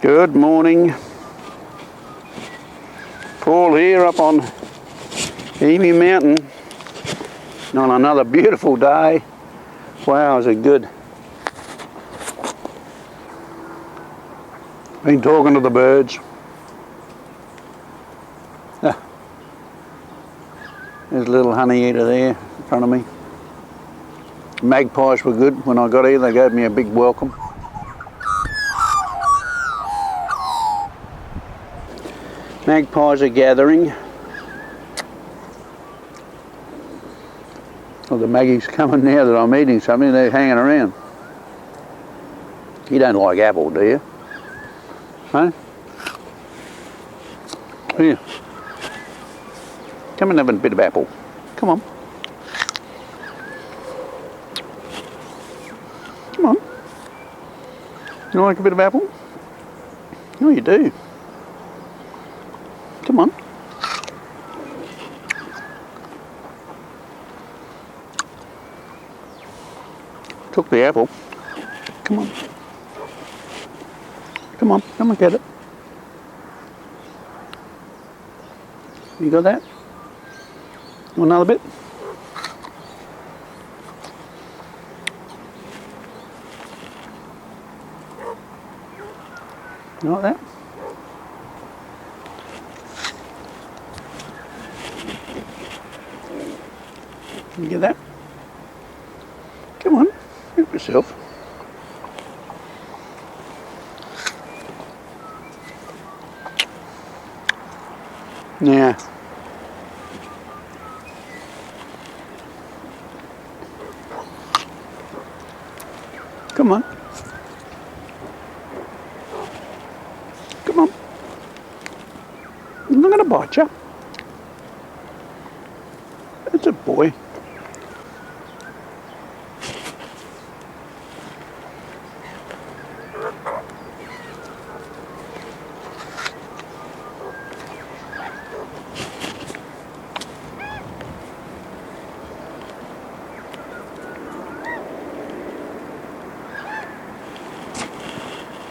Good morning. Paul here up on Emu Mountain on another beautiful day. Wow, is it good. Been talking to the birds. There's a little honey eater there in front of me. Magpies were good when I got here. They gave me a big welcome. Magpies are gathering. Well, the Maggie's coming now that I'm eating something. They're hanging around. You don't like apple, do you? Huh? Here. Come and have a bit of apple. Come on. Come on. You like a bit of apple? Oh, you do. Come on. Took the apple. Come on. Come on, come and get it. You got that? Want another bit? You like that? You get that? Come on, help yourself. Yeah. Come on. Come on. I'm not going to bite you. That's a boy.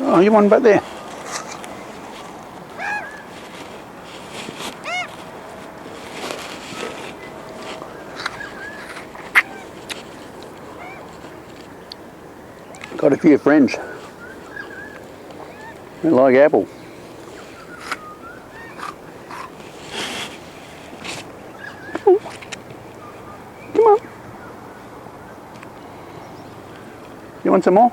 Oh, you want back there? Got a few friends. They like apple. Come on. You want some more?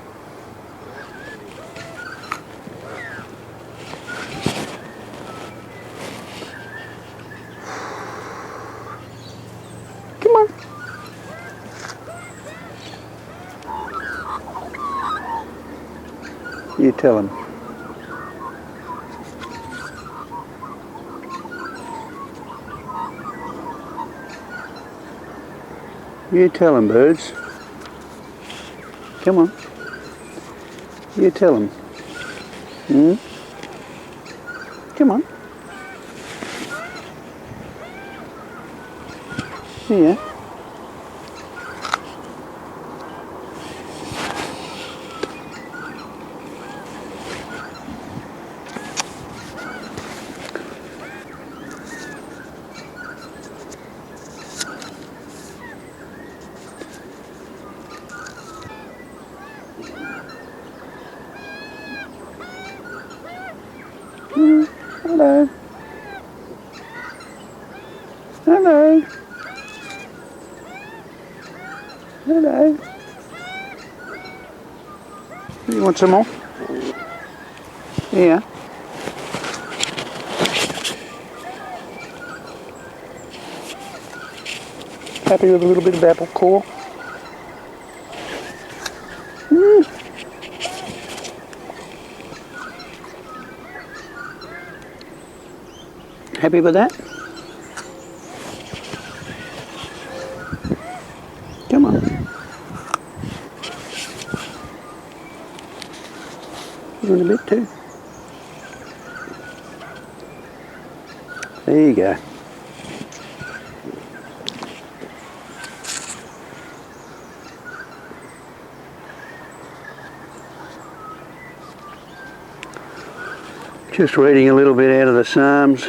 Come on. You tell him. You tell him, birds. Come on. You tell him. Come on. Yeah. Hello. Hello. Hello. You want some more? Yeah. Happy with a little bit of apple core? Happy with that? Come on. You want a bit too? There you go. Just reading a little bit out of the Psalms.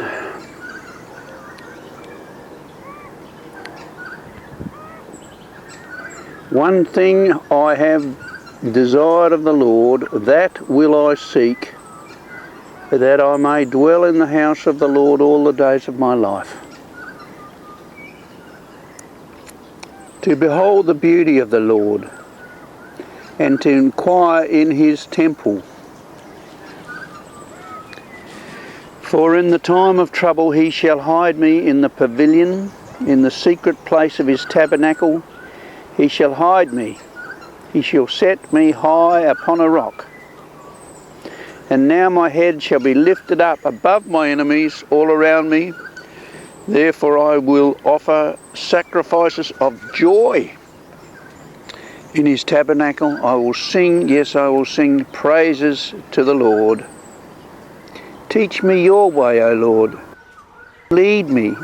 One thing I have desired of the Lord, that will I seek, that I may dwell in the house of the Lord all the days of my life, to behold the beauty of the Lord, and to inquire in his temple. For in the time of trouble he shall hide me in the pavilion, in the secret place of his tabernacle. He shall hide me. He shall set me high upon a rock. And now my head shall be lifted up above my enemies all around me. Therefore I will offer sacrifices of joy in his tabernacle. I will sing, yes, I will sing praises to the Lord. Teach me your way, O Lord. Lead me.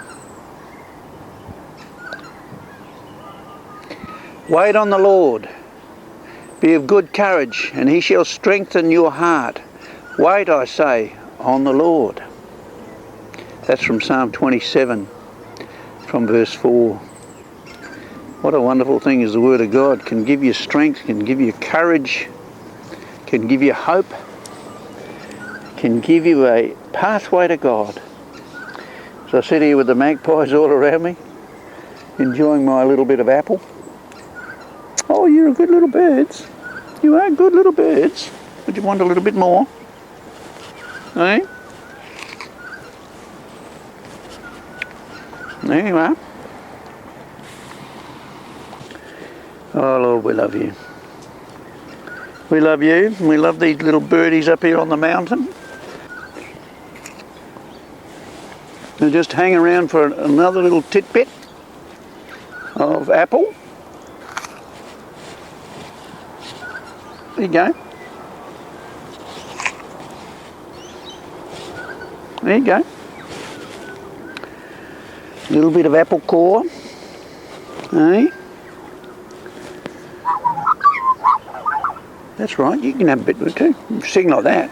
Wait on the Lord. Be of good courage, and he shall strengthen your heart. Wait, I say, on the Lord. That's from Psalm 27, from verse 4. What a wonderful thing is the Word of God. Can give you strength, can give you courage, can give you hope, can give you a pathway to God. So I sit here with the magpies all around me, enjoying my little bit of apple. Oh, you're good little birds. You are good little birds. Would you want a little bit more? Eh? There you are. Oh, Lord, we love you. We love you. We love these little birdies up here on the mountain. They'll just hang around for another little titbit of apple. There you go. There you go. A little bit of apple core. Eh? That's right, you can have a bit of it too. Sing like that.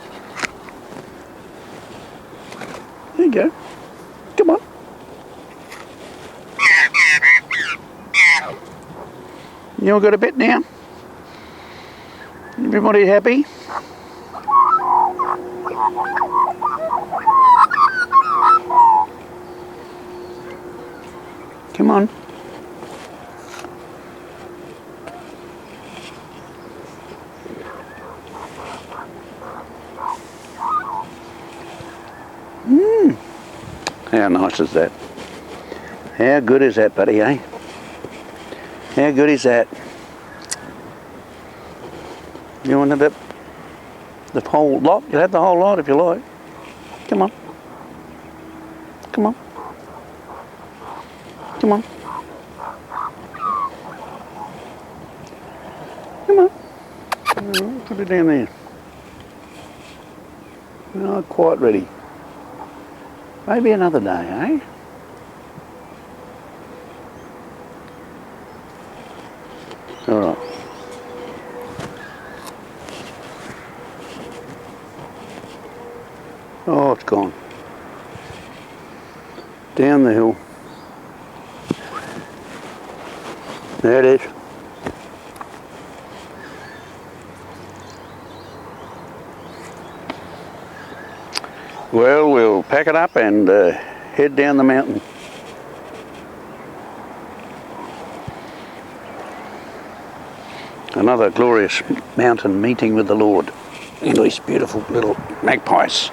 There you go. Come on. You all got a bit now? Everybody happy? Come on. How nice is that? How good is that, buddy, eh? How good is that? You want the whole lot? You'll have the whole lot if you like. Come on. Come on. Come on. Come on. Put it down there. Not quite ready. Maybe another day, eh? All right. Oh, it's gone. Down the hill. There it is. Well, we'll pack it up and head down the mountain. Another glorious mountain meeting with the Lord. And these beautiful little magpies.